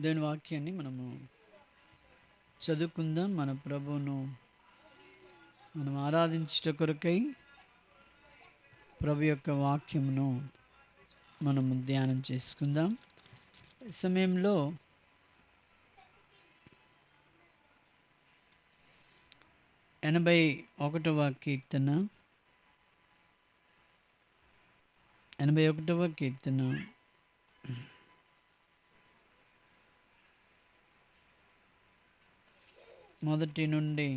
దేవుని వాక్యాన్ని మనము చదువుకుందాం. మన ప్రభువును మనం ఆరాధించుట కొరకై ప్రభు యొక్క వాక్యమును మనము ధ్యానం చేసుకుందాం. ఈ సమయంలో 81వ కీర్తన 81వ కీర్తన మొదటి నుండి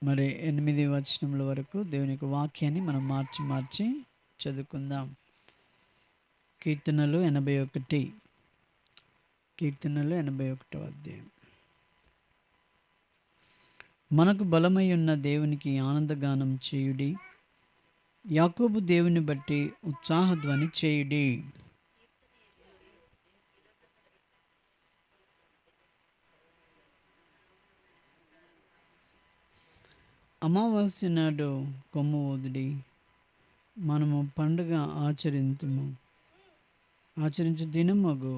8 వచనముల వరకు దేవుని యొక్క వాక్యాన్ని మనం మార్చి చదువుకుందాం. కీర్తనలు 81వ అధ్యాయం. మనకు బలమై ఉన్న దేవునికి ఆనందగానం చేయుడి, యాకోబు దేవుని బట్టి ఉత్సాహధ్వని చేయుడి. అమావాస్య నాడు కొమ్ము ఊదుడి, మనము పండుగ ఆచరించు దినమగు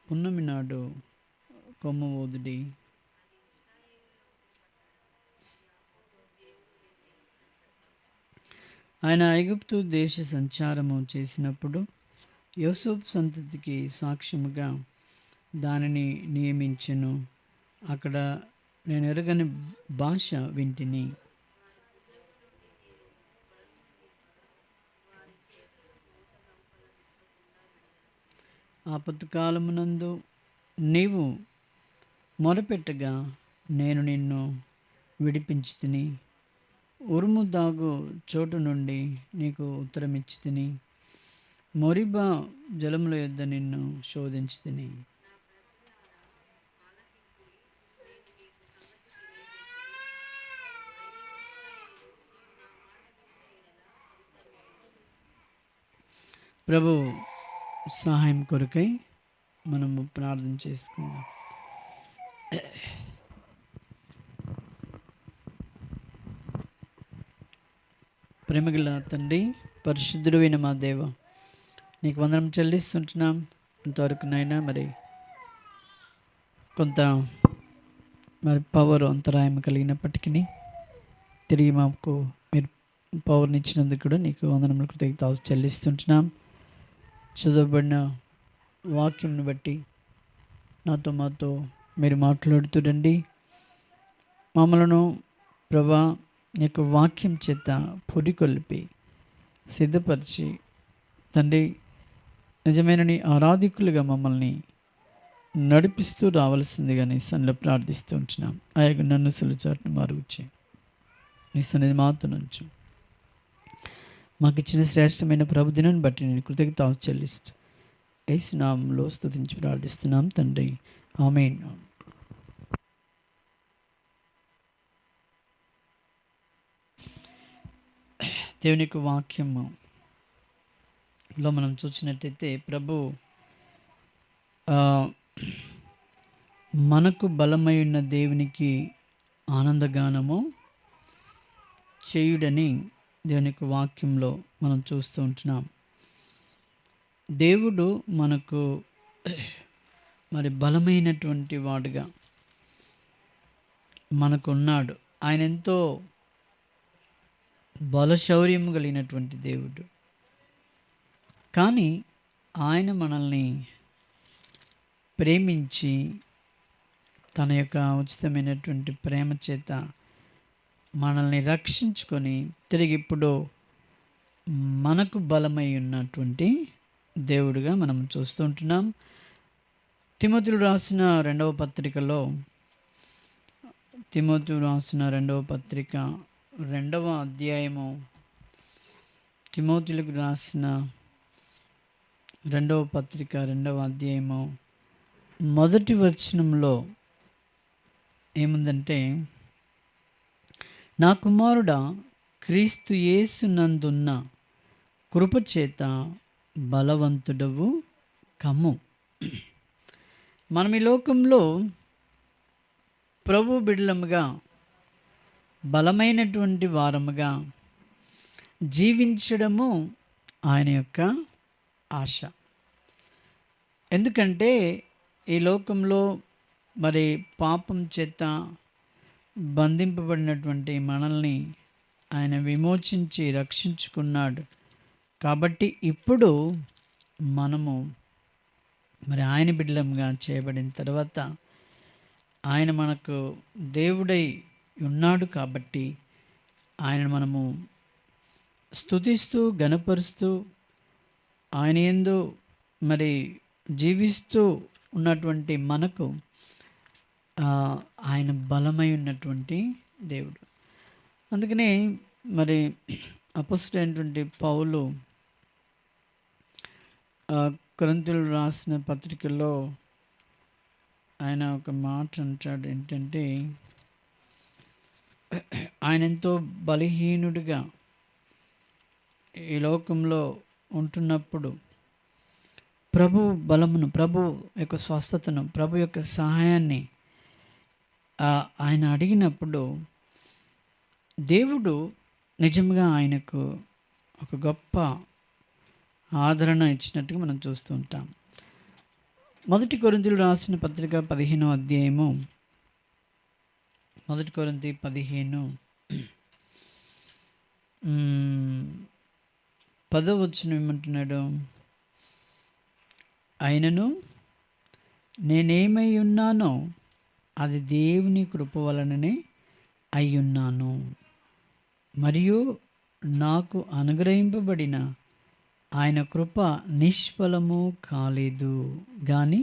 పున్నమి నాడు కొమ్ము ఊదుడి. ఆయన ఐగుప్తు దేశ సంచారము చేసినప్పుడు యోసేపు సంతతికి సాక్ష్యముగా దానిని నియమించెను. అక్కడ నేను ఎరగని భాష వింటిని. ఆపత్కాలమునందు నీవు మొరపెట్టగా నేను నిన్ను విడిపించితిని. ఉరుము దాగు చోటు నుండి నీకు ఉత్తరమిచ్చితిని. మొరిబా జలముల యొద్ద నిన్ను శోధించితిని. ప్రభు సహాయం కొరకై మనము ప్రార్థన చేసుకుందాం. ప్రేమగల తండ్రి, పరిశుద్ధుడైన మా దేవ, నీకు వందనం చెల్లిస్తుంటున్నాం. ఇంతవరకు నైనా కొంత పవర్ అంతరాయం కలిగినప్పటికీ తిరిగి మాకు మీరు పవర్ని ఇచ్చినందుకు కూడా నీకు వందనములు కృతజ్ఞతలు చెల్లిస్తుంటున్నాం. చదవబడిన వాక్యంను బట్టి మాతో మీరు మాట్లాడుతుండండి. మమ్మలను ప్రభా యొక్క వాక్యం చేత పొడికొల్పి సిద్ధపరిచి తండ్రి నిజమైన నీ ఆరాధికులుగా మమ్మల్ని నడిపిస్తూ రావాల్సిందిగా నీ సన్నిధిలో ప్రార్థిస్తూ ఉంటున్నాం. ఆ యొక్క నన్ను సులుచాటును మరుగుచ్చి నీ సన్నిధి మాతో నుంచి మాకు ఇచ్చిన శ్రేష్టమైన ప్రభుదినాన్ని బట్టి నేను కృతజ్ఞతలు చెల్లిస్తూ యేసు నామములో స్తుతించి ప్రార్థిస్తున్నాం తండ్రి, ఆమేన్. దేవుని యొక్క వాక్యంలో మనం చూసినట్టయితే ప్రభు మనకు బలమై ఉన్న దేవునికి ఆనందగానము చేయుడని దేవుని యొక్క వాక్యంలో మనం చూస్తూ ఉంటున్నాం. దేవుడు మనకు బలమైనటువంటి వాడుగా మనకున్నాడు. ఆయన ఎంతో బలశౌర్యం కలిగినటువంటి దేవుడు. కానీ ఆయన మనల్ని ప్రేమించి తన యొక్క ఉచితమైనటువంటి ప్రేమ చేత మనల్ని రక్షించుకొని తిరిగి ఇప్పుడు మనకు బలమై ఉన్నటువంటి దేవుడుగా మనం చూస్తూ ఉంటున్నాం. తిమోతిలో రాసిన రెండవ పత్రికలో 2వ అధ్యాయము, తిమోతిలకు రాసిన 2వ పత్రిక 2వ అధ్యాయము మొదటి వచనంలో ఏముందంటే, నా కుమారుడా, క్రీస్తు యేసు నందున్న కృపచేత బలవంతుడవు కమ్ము. మనం ఈ లోకంలో ప్రభు బిడ్డలముగా బలమైనటువంటి వారముగా జీవించడము ఆయన యొక్క ఆశ. ఎందుకంటే ఈ లోకంలో మరి పాపం చేత బంధింపబడినటువంటి మనల్ని ఆయన విమోచించి రక్షించుకున్నాడు. కాబట్టి ఇప్పుడు మనము మరి ఆయన బిడ్డలంగా చేయబడిన తర్వాత ఆయన మనకు దేవుడై ఉన్నాడు. కాబట్టి ఆయనను మనము స్తుతిస్తూ ఘనపరుస్తూ ఆయన యందు మరి జీవిస్తూ ఉన్నటువంటి మనకు ఆయన బలమై ఉన్నటువంటి దేవుడు. అందుకనే మరి అపొస్తలుడైనటువంటి పౌలు కొరింథీయులకు రాసిన పత్రికలో ఆయన ఒక మాట అంటాడు. ఏంటంటే ఆయన ఎంతో బలహీనుడిగా ఈ లోకంలో ఉంటున్నప్పుడు ప్రభు బలమును, ప్రభు యొక్క స్వస్థతను, ప్రభు యొక్క సహాయాన్ని ఆయన అడిగినప్పుడు దేవుడు నిజంగా ఆయనకు ఒక గొప్ప ఆదరణ ఇచ్చినట్టుగా మనం చూస్తూ ఉంటాం. 1 కొరింథీయులకు రాసిన పత్రిక 15వ అధ్యాయము, 1 కొరింథీ 15 10వ వచనం ఏమంటున్నాడు? అయినను నేనేమై ఉన్నానో అది దేవుని కృప వలననే అయ్యున్నాను, మరియు నాకు అనుగ్రహింపబడిన ఆయన కృప నిష్ఫలము కాలేదు. కానీ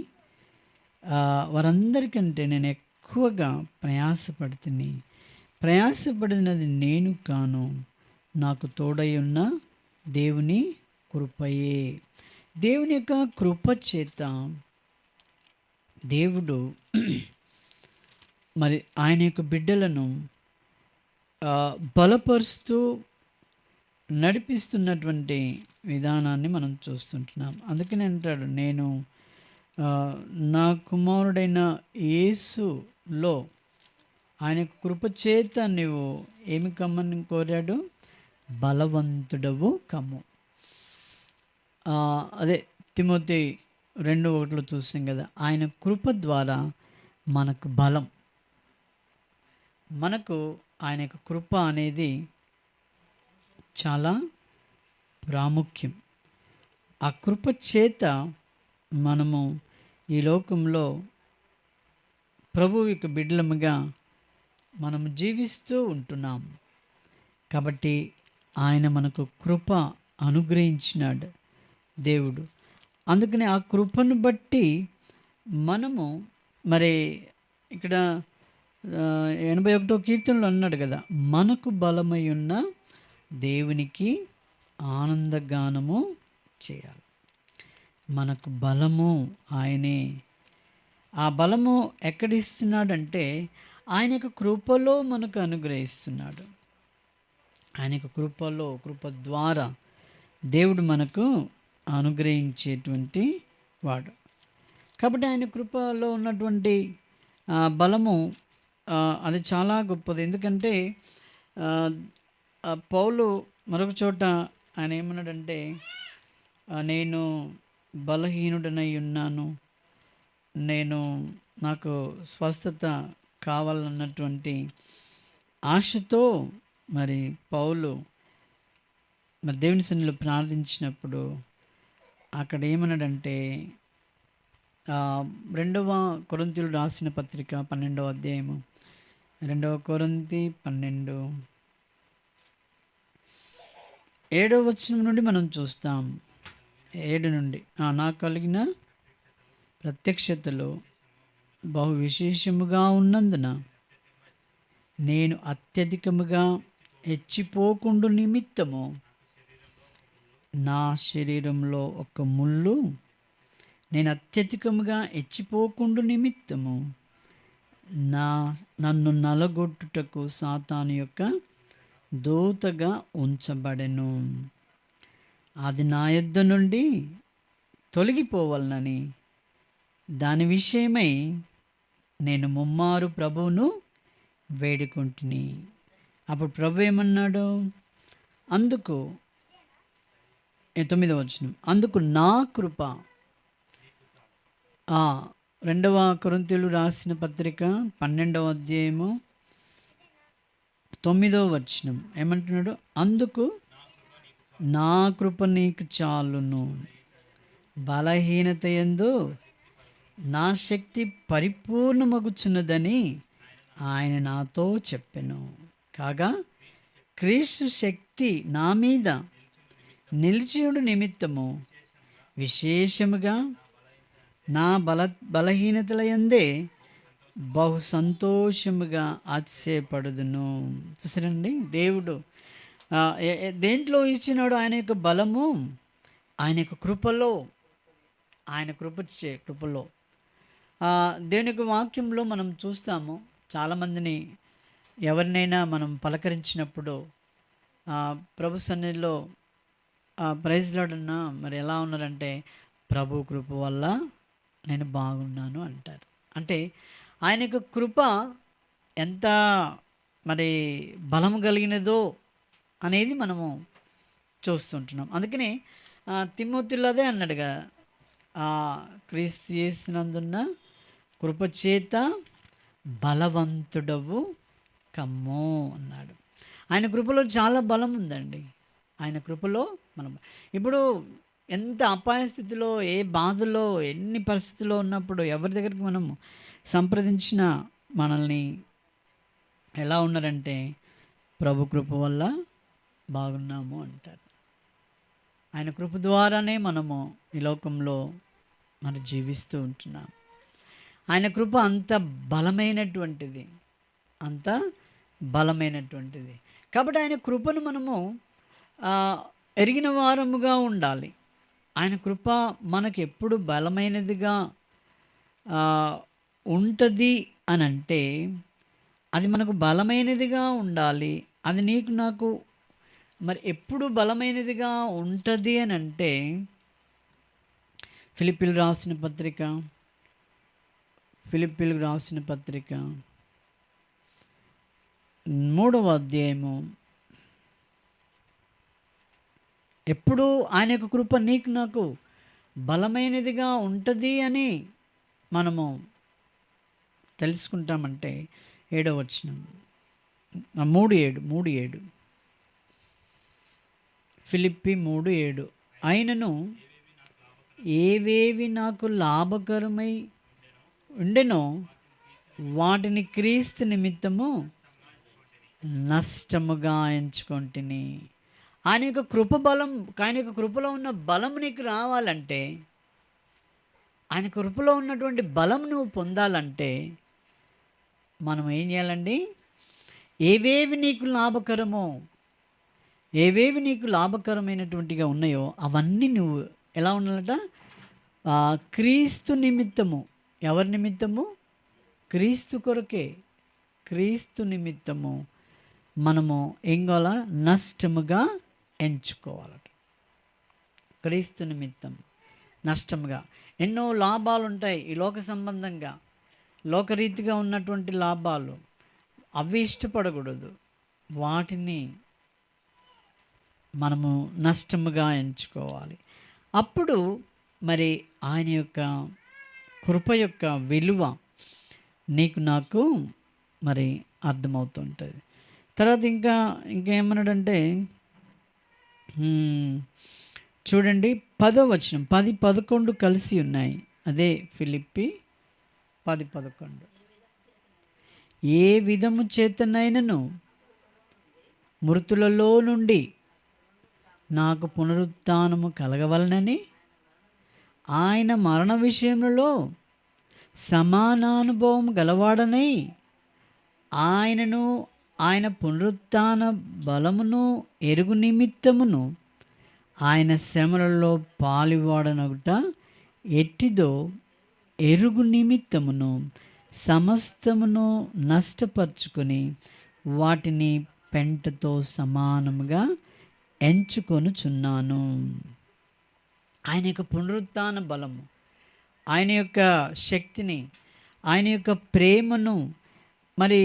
వారందరికంటే నేను ఎక్కువగా ప్రయాసపడినది నేను కాను, నాకు తోడై ఉన్న దేవుని కృపయే. దేవుని యొక్క కృప చేత దేవుడు మరి ఆయన యొక్క బిడ్డలను బలపరుస్తూ నడిపిస్తున్నటువంటి విధానాన్ని మనం చూస్తుంటున్నాం. అందుకని అంటాడు, నేను నా కుమారుడైన యేసులో ఆయన కృప చేత నువ్వు ఏమి కమ్మని కోరాడు? బలవంతుడవు కమ్ము. అదే తిమోతి 2:1 చూసాం కదా. ఆయన కృప ద్వారా మనకు బలం, మనకు ఆయన యొక్క కృప అనేది చాలా ప్రాముఖ్యం. ఆ కృప చేత మనము ఈ లోకంలో ప్రభు యొక్క బిడ్డలముగా మనము జీవిస్తూ ఉంటున్నాం. కాబట్టి ఆయన మనకు కృప అనుగ్రహించినాడు దేవుడు. అందుకని ఆ కృపను బట్టి మనము మరి ఇక్కడ 81వ కీర్తనలో అన్నాడు కదా, మనకు బలమై ఉన్న దేవునికి ఆనందగానము చేయాలి. మనకు బలము ఆయనే. ఆ బలము ఎక్కడిస్తున్నాడంటే ఆయన యొక్క కృపలో మనకు అనుగ్రహిస్తున్నాడు. ఆయన యొక్క కృప ద్వారా దేవుడు మనకు అనుగ్రహించేటువంటి వాడు. కాబట్టి ఆయన కృపలో ఉన్నటువంటి బలము అది చాలా గొప్పది. ఎందుకంటే పౌలు మరొక చోట ఆయన ఏమన్నాడంటే, నేను బలహీనుడనై ఉన్నాను, నాకు స్వస్థత కావాలన్నటువంటి ఆశతో మరి పౌలు మరి దేవుని సన్నిధిలో ప్రార్థించినప్పుడు అక్కడ ఏమన్నాడంటే, 2వ కొరింథీయులకు రాసిన పత్రిక 12వ అధ్యాయము, 2వ కొరింథీ 12 7వ వచనం నుండి మనం చూస్తాం. 7 నుండి నాకు కలిగిన ప్రత్యక్షతలో బహు విశేషముగా ఉన్నందున నేను అత్యధికముగా హెచ్చిపోకుండు నిమిత్తము నా శరీరంలో ఒక ముళ్ళు, నేను అత్యధికముగా హెచ్చిపోకుండు నిమిత్తము నన్ను నలగొట్టుటకు సాతాను యొక్క దూతగా ఉంచబడెను. అది నా యొద్ద నుండి తొలగిపోవాలని దాని విషయమై నేను ముమ్మారు ప్రభువును వేడుకుంటుని. అప్పుడు ప్రభు ఏమన్నాడు? అందుకు 9వ వచనం, అందుకు నా కృప ఆ, 2 కొరింథీయులు రాసిన పత్రిక 12వ అధ్యాయము 9వ వచనం ఏమంటున్నాడు? అందుకు నా కృప నీకు చాలును, బలహీనత యందు నా శక్తి పరిపూర్ణమగుచున్నదని ఆయన నాతో చెప్పెను. కాగా క్రీస్తు శక్తి నా మీద నిలిచియుడు నిమిత్తము విశేషముగా నా బలహీనతల యందే బహు సంతోషముగా అతిశయపడుదును. చూసారండి, దేవుడు దేంట్లో ఇచ్చినాడు? ఆయన యొక్క బలము ఆయన యొక్క కృపలో, ఆయన కృపలో. దేవుని యొక్క వాక్యంలో మనం చూస్తాము, చాలామందిని ఎవరినైనా మనం పలకరించినప్పుడు ప్రభు సన్నిధిలో ప్రైజ్ లార్డ్ అన్నా మరి ఎలా ఉన్నారంటే, ప్రభు కృప వల్ల నేను బాగున్నాను అంటారు. అంటే ఆయన యొక్క కృప ఎంత మరి బలం కలిగినదో అనేది మనము చూస్తుంటున్నాం. అందుకని తిమోతిలో అదే అన్నాడుగా, క్రీస్తు యేసునందున్న కృపచేత బలవంతుడవు కమ్ము అన్నాడు. ఆయన కృపలో చాలా బలం ఉందండి. ఆయన కృపలో మనం ఇప్పుడు ఎంత అపాయ స్థితిలో, ఏ బాధలో, ఎన్ని పరిస్థితుల్లో ఉన్నప్పుడు ఎవరి దగ్గరికి మనం సంప్రదించినా మనల్ని ఎలా ఉన్నారంటే, ప్రభు కృప వల్ల బాగున్నాము అంటారు. ఆయన కృప ద్వారానే మనము ఈ లోకంలో మనం జీవిస్తూ ఉంటున్నాం. ఆయన కృప అంత బలమైనటువంటిది, అంత బలమైనటువంటిది. కాబట్టి ఆయన కృపను మనము ఎరిగిన వారముగా ఉండాలి. ఆయన కృప మనకు ఎప్పుడు బలమైనదిగా ఉంటుంది అని అంటే, అది మనకు బలమైనదిగా ఉండాలి. అది నీకు నాకు మరి ఎప్పుడు బలమైనదిగా ఉంటుంది అని అంటే, ఫిలిప్పీలకు రాసిన పత్రిక 3వ అధ్యాయము. ఎప్పుడు ఆయన యొక్క కృప నీకు నాకు బలమైనదిగా ఉంటుంది అని మనము తెలుసుకుంటామంటే 7వ వచనం, 3:7 ఫిలిప్పీ 3:7 ఆయనను ఏవేవి నాకు లాభకరమై ఉండెనో వాటిని క్రీస్తు నిమిత్తము నష్టముగా ఎంచుకొంటిని. ఆయన యొక్క కృప బలం, ఆయన యొక్క కృపలో ఉన్న బలం నీకు రావాలంటే, ఆయన కృపలో ఉన్నటువంటి బలం నువ్వు పొందాలంటే మనం ఏం చేయాలండి? ఏవేవి నీకు లాభకరమైనటువంటిగా ఉన్నాయో అవన్నీ నువ్వు ఎలా ఉండాలట? క్రీస్తు నిమిత్తము. ఎవరి నిమిత్తము? క్రీస్తు కొరకే. క్రీస్తు నిమిత్తము మనము ఏం కావాలా? నష్టముగా ఎంచుకోవాలట. క్రీస్తు నిమిత్తం నష్టముగా. ఎన్నో లాభాలు ఉంటాయి ఈ లోక సంబంధంగా, లోకరీతిగా ఉన్నటువంటి లాభాలు, అవి ఇష్టపడకూడదు. వాటిని మనము నష్టముగా ఎంచుకోవాలి. అప్పుడు మరి ఆయన యొక్క కృప యొక్క విలువ నీకు నాకు మరి అర్థమవుతుంటుంది. తర్వాత ఇంకేమన్నాడంటే చూడండి, 10వ వచనం, 10-11 కలిసి ఉన్నాయి. అదే ఫిలిప్పీ 10-11. ఏ విధము చేతనైనను మృతులలో నుండి నాకు పునరుత్థానము కలగవలనని ఆయన మరణ విషయంలో సమానానుభవం గలవాడనై ఆయనను, ఆయన పునరుత్థాన బలమును ఎరుగు నిమిత్తమును ఆయన శ్రమలలో పాలువాడనగుట ఎట్టిదో ఎరుగు నిమిత్తమును సమస్తమును నష్టపరుచుకొని వాటిని పెంటతో సమానముగా ఎంచుకొనుచున్నాను. ఆయన యొక్క పునరుత్థాన బలము, ఆయన యొక్క శక్తిని, ఆయన యొక్క ప్రేమను మరి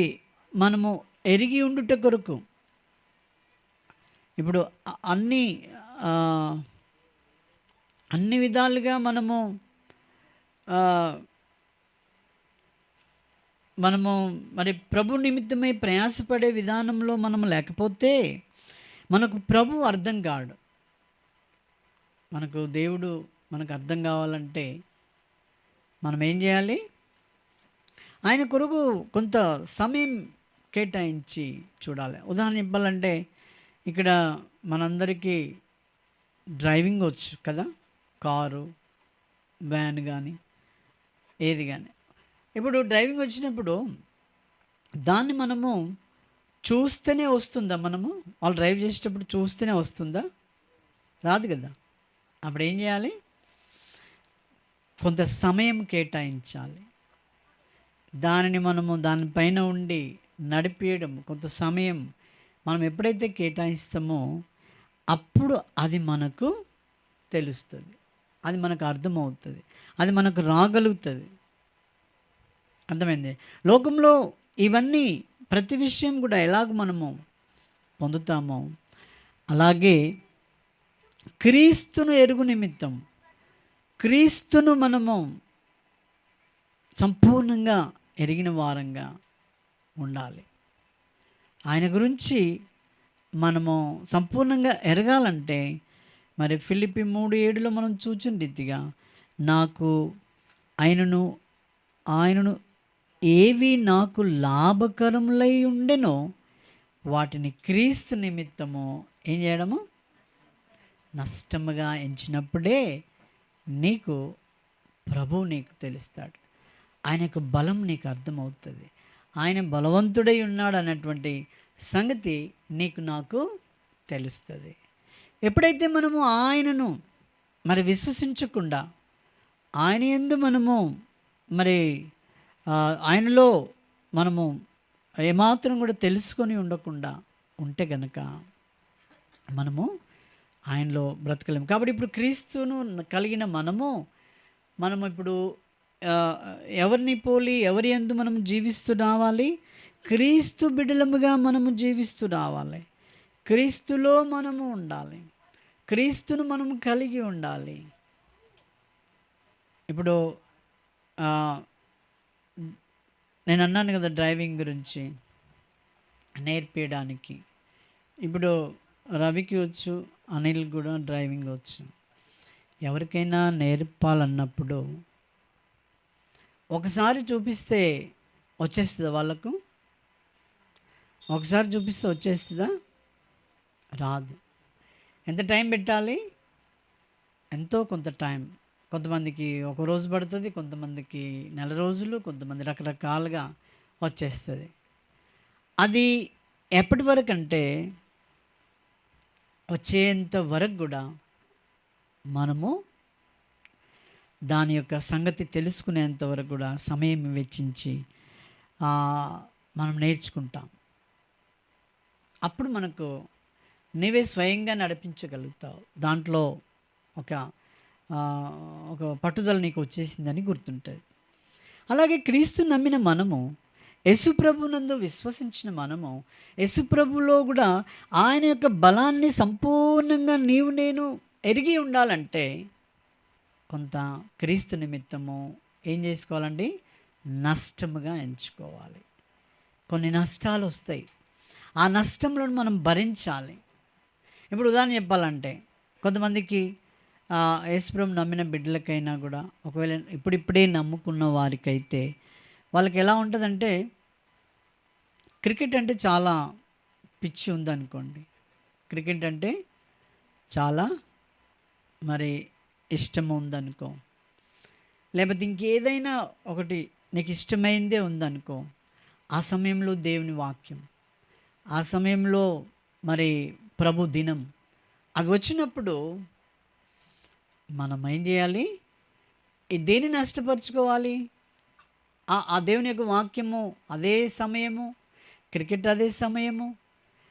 మనము ఎరిగి ఉండుట కొరకు ఇప్పుడు అన్ని విధాలుగా మనము మనము మరి ప్రభు నిమిత్తమై ప్రయాసపడే విధానంలో మనం లేకపోతే మనకు ప్రభు అర్థం కాడు. మనకు దేవుడు మనకు అర్థం కావాలంటే మనం ఏం చేయాలి? ఆయన కొరకు కొంత సమయం కేటాయించి చూడాలి. ఉదాహరణ చెప్పాలంటే ఇక్కడ మనందరికీ డ్రైవింగ్ వచ్చు కదా, కారు, వ్యాన్ కానీ ఏది కానీ. ఇప్పుడు డ్రైవింగ్ వచ్చినప్పుడు దాన్ని మనము చూస్తేనే వస్తుందా? మనము వాళ్ళు డ్రైవ్ చేసేటప్పుడు చూస్తేనే వస్తుందా? రాదు కదా. అప్పుడు ఏం చేయాలి? కొంత సమయం కేటాయించాలి. దానిని మనము దానిపైన ఉండి నడిపేయడం కొంత సమయం మనం ఎప్పుడైతే కేటాయిస్తామో అప్పుడు అది మనకు తెలుస్తుంది, అది మనకు అర్థమవుతుంది, అది మనకు రాగలుగుతుంది. అర్థమైంది? లోకంలో ఇవన్నీ ప్రతి విషయం కూడా ఎలాగ మనము పొందుతామో అలాగే క్రీస్తును ఎరుగు నిమిత్తం క్రీస్తును మనము సంపూర్ణంగా ఎరిగిన వారంగా ఉండాలి. ఆయన గురించి మనము సంపూర్ణంగా ఎరగాలంటే మరి ఫిలిప్పీ 3:7 మనం చూచిన రీతిగా నాకు ఆయనను ఏవి నాకు లాభకరములై ఉండెనో వాటిని క్రీస్తు నిమిత్తము ఏం చేయడము నష్టముగా ఎంచినప్పుడే నీకు ప్రభువు నీకు తెలుస్తాడు. ఆయనకు బలం నీకు అర్థమవుతుంది. ఆయన బలవంతుడై ఉన్నాడు అన్నటువంటి సంగతి నీకు నాకు తెలుస్తుంది. ఎప్పుడైతే మనము ఆయనను మరి విశ్వసించకుండా ఆయన యందు మనము మరి ఆయనలో మనము ఏమాత్రం కూడా తెలుసుకొని ఉండకుండా ఉంటే గనక మనము ఆయనలో బ్రతకలేము. కాబట్టి ఇప్పుడు క్రీస్తును కలిగిన మనము ఇప్పుడు ఎవరిని పోలి ఎవరి యందు మనం జీవిస్తూ రావాలి? క్రీస్తు బిడ్డలముగా మనము జీవిస్తూ రావాలి. క్రీస్తులో మనము ఉండాలి, క్రీస్తును మనము కలిగి ఉండాలి. ఇప్పుడు నేను అన్నాను కదా డ్రైవింగ్ గురించి నేర్పించడానికి. ఇప్పుడు రవికి వచ్చు, అనిల్ కూడా డ్రైవింగ్ వచ్చు. ఎవరికైనా నేర్పాలన్నప్పుడు ఒకసారి చూపిస్తే వచ్చేస్తుందా వాళ్ళకు? ఒకసారి చూపిస్తే వచ్చేస్తుందా? రాదు. ఎంత టైం పెట్టాలి? ఎంతో కొంత టైం. కొంతమందికి ఒక రోజు పడుతుంది, కొంతమందికి నెల రోజులు, కొంతమంది రకరకాలుగా వచ్చేస్తుంది. అది ఎప్పటి వరకు అంటే వచ్చేంత వరకు కూడా మనము దాని యొక్క సంగతి తెలుసుకునేంత వరకు కూడా సమయం వెచ్చించి మనం నేర్చుకుంటాం. అప్పుడు మనకు నీవే స్వయంగా నడిపించగలుగుతావు. దాంట్లో ఒక పట్టుదల నీకు వచ్చేసిందని గుర్తుంటుంది. అలాగే క్రీస్తు నమ్మిన మనము, యేసుప్రభునందు విశ్వసించిన మనము, యేసుప్రభులో కూడా ఆయన యొక్క బలాన్ని సంపూర్ణంగా నేను ఎరిగి ఉండాలంటే కొంత క్రీస్తు నిమిత్తము ఏం చేసుకోవాలండి? నష్టముగా ఎంచుకోవాలి. కొన్ని నష్టాలు వస్తాయి, ఆ నష్టంలో మనం భరించాలి. ఇప్పుడు ఉదాహరణ చెప్పాలంటే కొంతమందికి యేసుప్రభువు నమ్మిన బిడ్డలకైనా కూడా ఒకవేళ ఇప్పుడిప్పుడే నమ్ముకున్న వారికైతే వాళ్ళకి ఎలా ఉంటుందంటే క్రికెట్ అంటే చాలా పిచ్చి ఉందనుకోండి. క్రికెట్ అంటే చాలా మరి ఇష్టం ఉందనుకో, లేకపోతే ఇంకేదైనా ఒకటి నీకు ఇష్టమైందే ఉందనుకో, ఆ సమయంలో దేవుని వాక్యం, ఆ సమయంలో మరి ప్రభు దినం అవి వచ్చినప్పుడు మనం ఏం చేయాలి? దేన్ని నష్టపరుచుకోవాలి? ఆ దేవుని యొక్క వాక్యము అదే సమయము, క్రికెట్ అదే సమయము,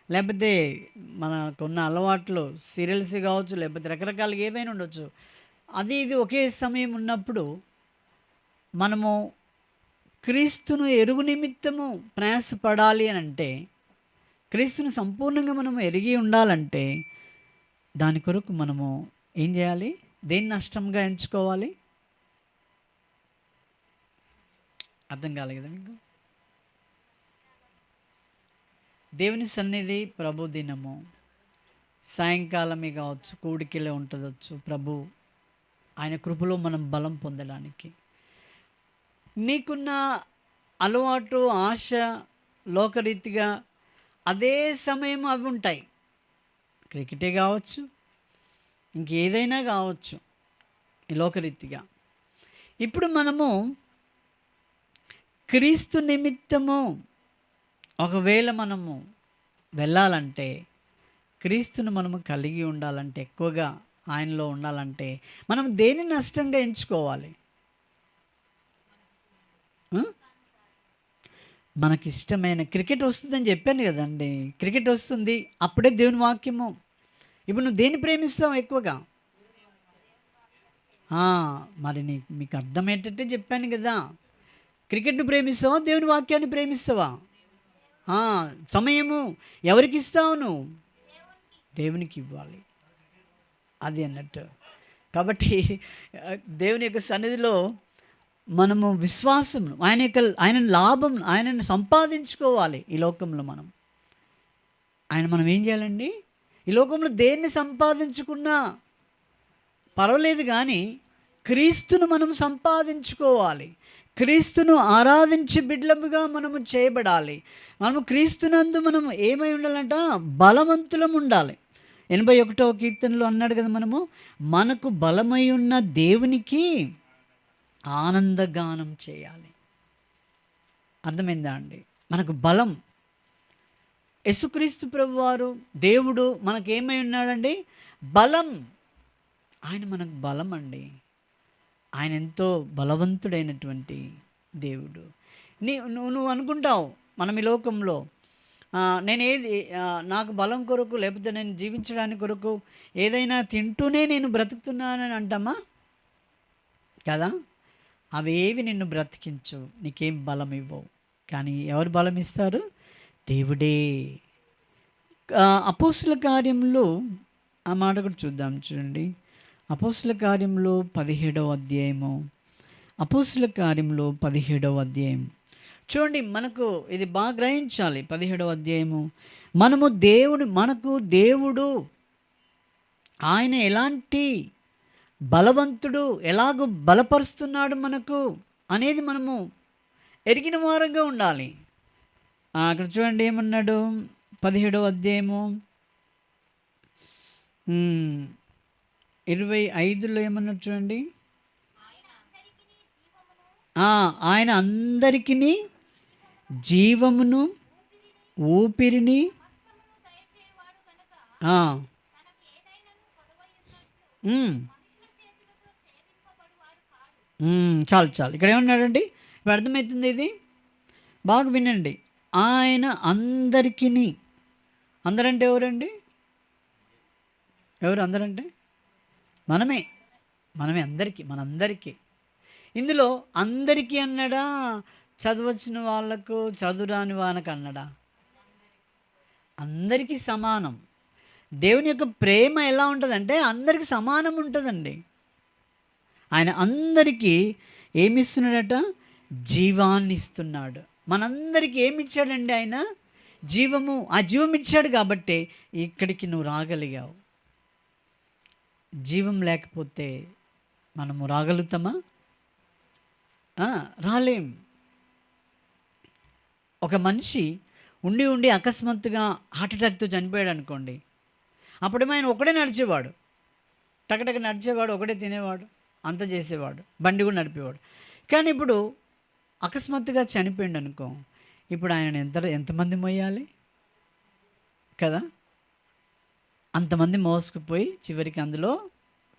లేకపోతే మనకున్న అలవాట్లు సీరియల్స్ కావచ్చు, లేకపోతే రకరకాలుగా ఏమైనా ఉండొచ్చు, అది ఇది ఒకే సమయం ఉన్నప్పుడు మనము క్రీస్తును ఎరుగు నిమిత్తము ప్రయాసపడాలి అని అంటే, క్రీస్తును సంపూర్ణంగా మనము ఎరిగి ఉండాలంటే దాని కొరకు మనము ఏం చేయాలి? దేన్ని నష్టంగా ఎంచుకోవాలి? అర్థం కాలేదు కదా మీకు? దేవుని సన్నిధి ప్రభు దినము సాయంకాలమే కావచ్చు, కూడికిలే ఉంటుందొచ్చు. ప్రభు ఆయన కృపలో మనం బలం పొందడానికి నీకున్న అలవాటు, ఆశ, లోకరీతిగా అదే సమయం అవి ఉంటాయి. క్రికెటే కావచ్చు, ఇంకేదైనా కావచ్చు ఈ లోకరీతిగా. ఇప్పుడు మనము క్రీస్తు నిమిత్తము ఒకవేళ మనము వెళ్ళాలంటే, క్రీస్తును మనము కలిగి ఉండాలంటే, ఎక్కువగా ఆయనలో ఉండాలంటే మనం దేని నష్టంగా ఎంచుకోవాలి? మనకిష్టమైన క్రికెట్ వస్తుందని చెప్పాను కదండి. క్రికెట్ వస్తుంది, అప్పుడే దేవుని వాక్యము. ఇప్పుడు నువ్వు దేన్ని ప్రేమిస్తావు ఎక్కువగా? మరి మీకు అర్థమయ్యేటట్టే చెప్పాను కదా. క్రికెట్ను ప్రేమిస్తావా, దేవుని వాక్యాన్ని ప్రేమిస్తావా? సమయము ఎవరికి ఇస్తావు నువ్వు? దేవునికి ఇవ్వాలి, అది అన్నట్టు. కాబట్టి దేవుని యొక్క సన్నిధిలో మనము విశ్వాసం, ఆయన లాభం, ఆయనను సంపాదించుకోవాలి. ఈ లోకంలో మనం ఏం చేయాలండి? ఈ లోకంలో దేన్ని సంపాదించుకున్నా పర్వాలేదు, కానీ క్రీస్తును మనం సంపాదించుకోవాలి. క్రీస్తును ఆరాధించి బిడ్డలుగా మనము చేయబడాలి. మనము క్రీస్తునందు మనం ఏమై ఉండాలంట? బలవంతులం ఉండాలి. 81వ కీర్తనలో అన్నాడు కదా, మనకు బలమై ఉన్న దేవునికి ఆనందగానం చేయాలి. అర్థమైందా అండి? మనకు బలం, యేసుక్రీస్తు ప్రభువారు దేవుడు మనకేమై ఉన్నాడండి? బలం. ఆయన మనకు బలం అండి. ఆయన ఎంతో బలవంతుడైనటువంటి దేవుడు. నువ్వు అనుకుంటావు, మనం ఈ లోకంలో నాకు బలం కొరకు, లేకపోతే నేను జీవించడానికి కొరకు ఏదైనా తింటూనే నేను బ్రతుకుతున్నానని అంటామా? కదా. అవేవి నిన్ను బ్రతికించవు, నీకేం బలం ఇవ్వవు. కానీ ఎవరు బలం ఇస్తారు? దేవుడే. అపోస్తుల కార్యంలో ఆ మాట కూడా చూద్దాం, చూడండి. అపోస్తుల కార్యంలో 17వ అధ్యాయము. అపోస్తుల కార్యంలో 17వ అధ్యాయం చూడండి. మనకు ఇది బాగా గ్రహించాలి. 17వ అధ్యాయము. మనకు దేవుడు ఆయన ఎలాంటి బలవంతుడు, ఎలాగో బలపరుస్తున్నాడు మనకు అనేది మనము ఎరిగిన వారంగా ఉండాలి. అక్కడ చూడండి ఏమన్నాడు? 17వ అధ్యాయము 25లో ఏమన్నా చూడండి. ఆయన అందరికీ జీవమును ఊపిరిని చాలు ఇక్కడ ఏమన్నాడండి? ఇప్పుడు అర్థమవుతుంది. ఇది బాగా వినండి. ఆయన అందరికీ, అందరంటే ఎవరండి? ఎవరు అందరంటే? మనమే మనందరికీ. ఇందులో అందరికీ అన్నాడా? చదవచ్చిన వాళ్ళకు, చదువురాని వాళ్ళకు అన్నాడా? అందరికీ సమానం. దేవుని యొక్క ప్రేమ ఎలా ఉంటుందంటే అందరికీ సమానం ఉంటుందండి. ఆయన అందరికీ ఏమి ఇస్తున్నాడట? జీవాన్ని ఇస్తున్నాడు. మనందరికీ ఏమి ఇచ్చాడండి? ఆయన జీవము. ఆ జీవం ఇచ్చాడు కాబట్టి ఇక్కడికి నువ్వు రాగలిగావు. జీవం లేకపోతే మనము రాగలుగుతామా? రాలేం. ఒక మనిషి ఉండి అకస్మాత్తుగా హార్ట్ అటాక్తో చనిపోయాడు అనుకోండి, అప్పుడేమో ఆయన ఒకడే నడిచేవాడు, టకటక నడిచేవాడు, ఒకడే తినేవాడు, అంత చేసేవాడు, బండి కూడా నడిపేవాడు. కానీ ఇప్పుడు అకస్మాత్తుగా చనిపోయింది అనుకో, ఇప్పుడు ఆయన ఎంతమంది మోయాలి కదా? అంతమంది మోసుకుపోయి చివరికి అందులో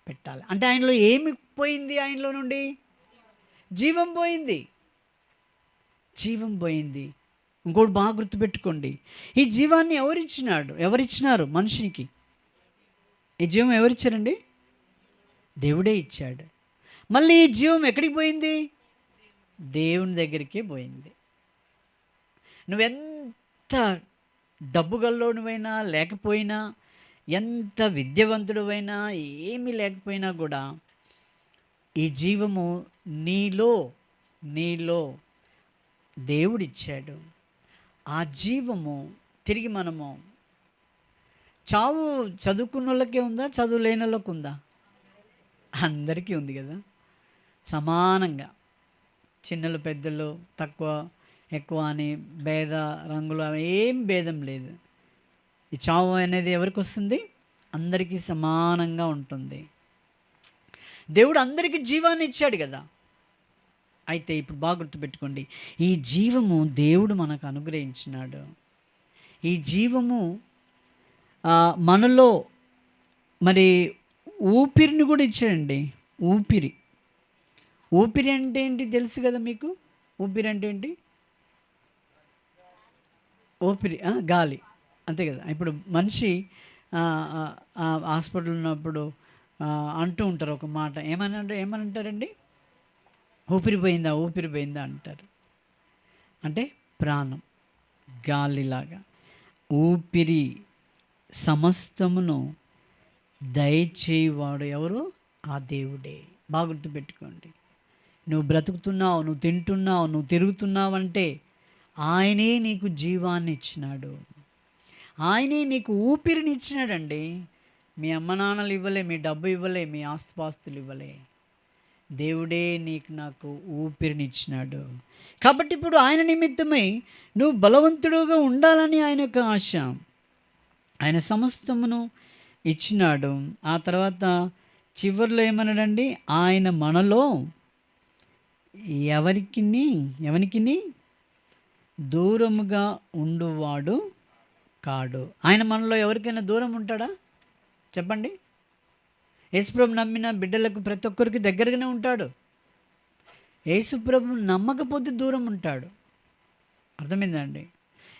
పెట్టాలి. అంటే ఆయనలో ఏమి పోయింది? ఆయనలో నుండి జీవం పోయింది. ఇంకోటి బాగా గుర్తుపెట్టుకోండి, ఈ జీవాన్ని ఎవరిచ్చినారు మనిషికి? ఈ జీవం ఎవరిచ్చారండి? దేవుడే ఇచ్చాడు. మళ్ళీ ఈ జీవం ఎక్కడికి పోయింది? దేవుని దగ్గరికే పోయింది. నువ్వెంత డబ్బు గల్లోనివైనా లేకపోయినా, ఎంత విద్యావంతుడివైనా, ఏమీ లేకపోయినా కూడా ఈ జీవము నీలో దేవుడిచ్చాడు. ఆ జీవము తిరిగి మనము, చావు చదువుకున్న వాళ్ళకే ఉందా, చదువు లేని వాళ్ళకు ఉందా? అందరికీ ఉంది కదా, సమానంగా. చిన్నలు పెద్దలు, తక్కువ ఎక్కువ అని భేద రంగులు ఏం భేదం లేదు. ఈ చావు అనేది ఎవరికి వస్తుంది? అందరికీ సమానంగా ఉంటుంది. దేవుడు అందరికీ జీవాన్ని ఇచ్చాడు కదా. అయితే ఇప్పుడు బాగా గుర్తుపెట్టుకోండి, ఈ జీవము దేవుడు మనకు అనుగ్రహించినాడు. ఈ జీవము మనలో మరి ఊపిరిని కూడా ఇచ్చాడండి. ఊపిరి ఊపిరి అంటే ఏంటి తెలుసు కదా మీకు? ఊపిరి అంటే ఏంటి? ఊపిరి గాలి, అంతే కదా. ఇప్పుడు మనిషి హాస్పిటల్ ఉన్నప్పుడు అంటూ ఉంటారు ఒక మాట, ఏమని అంటారండి? ఊపిరి పోయిందా అంటారు. అంటే ప్రాణం, గాలిలాగా ఊపిరి సమస్తమును దయచేయువాడు ఎవరు? ఆ దేవుడే. బాగా గుర్తుపెట్టుకోండి. నువ్వు బ్రతుకుతున్నావు, నువ్వు తింటున్నావు, నువ్వు తిరుగుతున్నావంటే ఆయనే నీకు జీవాన్ని ఇచ్చినాడు. ఆయనే నీకు ఊపిరిని ఇచ్చినాడండి. మీ అమ్మ నాన్నలు ఇవ్వలే, మీ డబ్బు ఇవ్వలే, మీ ఆస్తుపాస్తులు ఇవ్వలే. దేవుడే నీకు నాకు ఊపిరినిచ్చినాడు. కాబట్టి ఇప్పుడు ఆయన నిమిత్తమై నువ్వు బలవంతుడుగా ఉండాలని ఆయన యొక్క ఆశ. ఆయన సమస్తమును ఇచ్చినాడు. ఆ తర్వాత చివరిలో ఏమన్నాడండి? ఆయన మనలో ఎవరికి దూరముగా ఉండువాడు కాడు. ఆయన మనలో ఎవరికైనా దూరం ఉంటాడా చెప్పండి? యేసుప్రభు నమ్మిన బిడ్డలకు ప్రతి ఒక్కరికి దగ్గరగానే ఉంటాడు. యేసుప్రభు నమ్మకపోతే దూరం ఉంటాడు. అర్థమైందండి?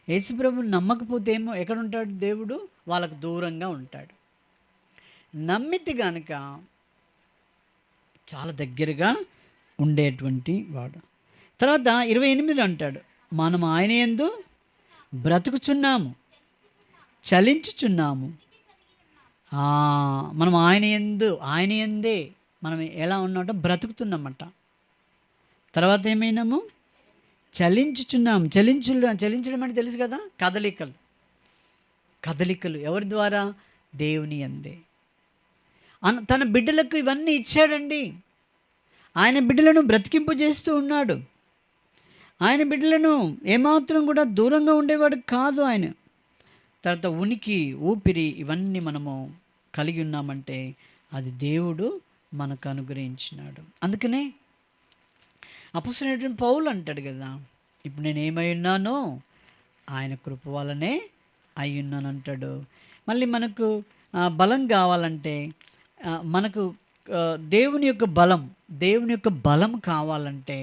యేసుప్రభు నమ్మకపోతే ఏమో ఎక్కడ ఉంటాడు? దేవుడు వాళ్ళకు దూరంగా ఉంటాడు. నమ్మితే కనుక చాలా దగ్గరగా ఉండేటువంటి వాడు. తర్వాత 28 అంటాడు, మనం ఆయన యందు బ్రతుకుచున్నాము, చలించుచున్నాము. మనం ఆయన యందే మనం ఎలా ఉన్నామంటే బ్రతుకుతున్నామట. తర్వాత ఏమైనాము? చలించుచున్నాము. చలించడం అంటే తెలుసు కదా, కదలికలు ఎవరి ద్వారా? దేవుని యందే. తన బిడ్డలకు ఇవన్నీ ఇచ్చాడండి. ఆయన బిడ్డలను బ్రతికింపు చేస్తూ ఉన్నాడు. ఆయన బిడ్డలను ఏమాత్రం కూడా దూరంగా ఉండేవాడు కాదు ఆయన. తర్వాత ఉనికి, ఊపిరి ఇవన్నీ మనము కలిగి ఉన్నామంటే అది దేవుడు మనకు అనుగ్రహించినాడు. అందుకనే అపొస్తలుడైన పౌలు అంటాడు కదా, ఇప్పుడు నేను ఏమై ఉన్నానో ఆయన కృప వల్లనే అయి ఉన్నాను అంటాడు. మళ్ళీ మనకు బలం కావాలంటే మనకు దేవుని యొక్క బలం కావాలంటే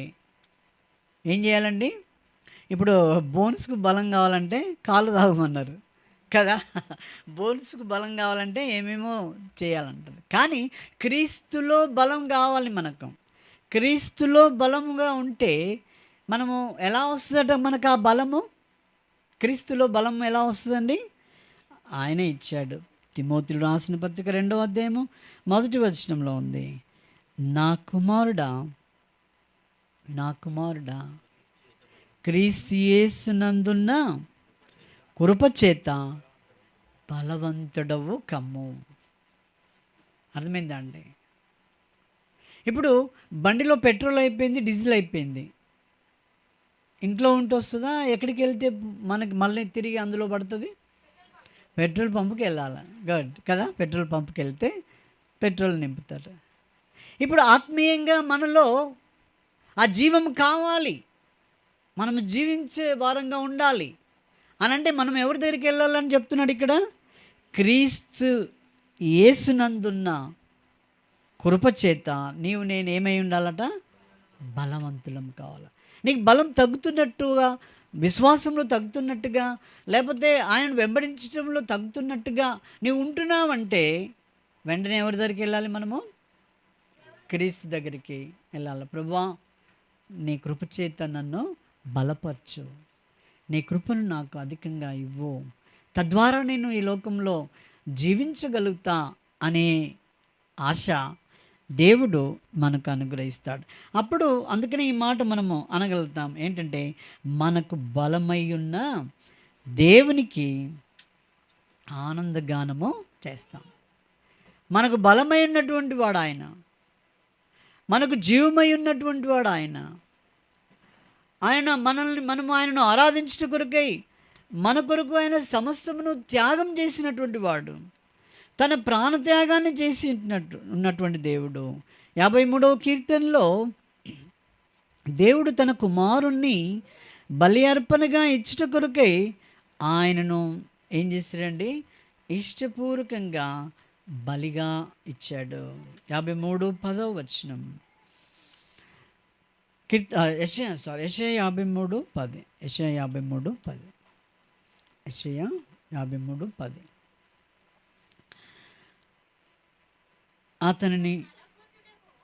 ఏం చేయాలండి? ఇప్పుడు బోన్స్కు బలం కావాలంటే కాళ్ళు తాగమన్నారు కదా. బోన్స్కు బలం కావాలంటే ఏమేమో చేయాలంటారు. కానీ క్రీస్తులో బలం కావాలి మనకు. క్రీస్తులో బలముగా ఉంటే మనము ఎలా వస్తుందట మనకు ఆ బలము? క్రీస్తులో బలం ఎలా వస్తుందండి? ఆయన ఇచ్చాడు. తిమోతిలో రాసిన పత్రిక 2వ అధ్యాయము 1వ వచనంలో ఉంది, నా కుమారుడా క్రీస్తు యేసునందున్న కృపచేత బలవంతుడవు కమ్ము. అర్థమైందా అండి? ఇప్పుడు బండిలో పెట్రోల్ అయిపోయింది, డీజిల్ అయిపోయింది. ఇంట్లో ఉంటూ వస్తుందా? ఎక్కడికి వెళ్తే మనకి మళ్ళీ తిరిగి అందులో పడుతుంది? పెట్రోల్ పంపుకి వెళ్ళాలి కదా. పెట్రోల్ పంపుకి వెళ్తే పెట్రోల్ నింపుతారు. ఇప్పుడు ఆత్మీయంగా మనలో ఆ జీవం కావాలి, మనం జీవించే వారంగా ఉండాలి అని అంటే మనం ఎవరి దగ్గరికి వెళ్ళాలని చెప్తున్నాడు ఇక్కడ? క్రీస్తు యేసునందున్న కృపచేత నేను ఏమై ఉండాలట? బలవంతులం కావాలి. నీకు బలం తగ్గుతున్నట్టుగా, విశ్వాసంలో తగ్గుతున్నట్టుగా, లేకపోతే ఆయన వెంబడించడంలో తగ్గుతున్నట్టుగా నీవు ఉంటున్నావంటే వెంటనే ఎవరి దగ్గరికి వెళ్ళాలి? మనము క్రీస్తు దగ్గరికి వెళ్ళాలి. ప్రభువా, నీ కృపచేత నన్ను బలపరచు, నీ కృపను నాకు అధికంగా ఇవ్వు, తద్వారా నేను ఈ లోకంలో జీవించగలుగుతా అనే ఆశ దేవుడు మనకు అనుగ్రహిస్తాడు. అప్పుడు అందుకనే ఈ మాట మనము అనగలుగుతాం ఏంటంటే, మనకు బలమై ఉన్న దేవునికి ఆనందగానము చేస్తాం. మనకు బలమై ఉన్నటువంటి వాడు ఆయన, మనకు జీవమై ఉన్నటువంటి వాడు ఆయన. మనము ఆయనను ఆరాధించిన కొరకై మన కొరకు ఆయన సమస్తమును త్యాగం చేసినటువంటి వాడు, తన ప్రాణత్యాగాన్ని చేసి ఉన్నటువంటి దేవుడు. 53వ కీర్తనలో దేవుడు తన కుమారుణ్ణి బలి అర్పణగా ఇచ్చుట కొరకై ఆయనను ఏం చేశాడండి? ఇష్టపూర్వకంగా బలిగా ఇచ్చాడు. 53:10 వచనం. యెషయా 53:10. యెషయా 53:10.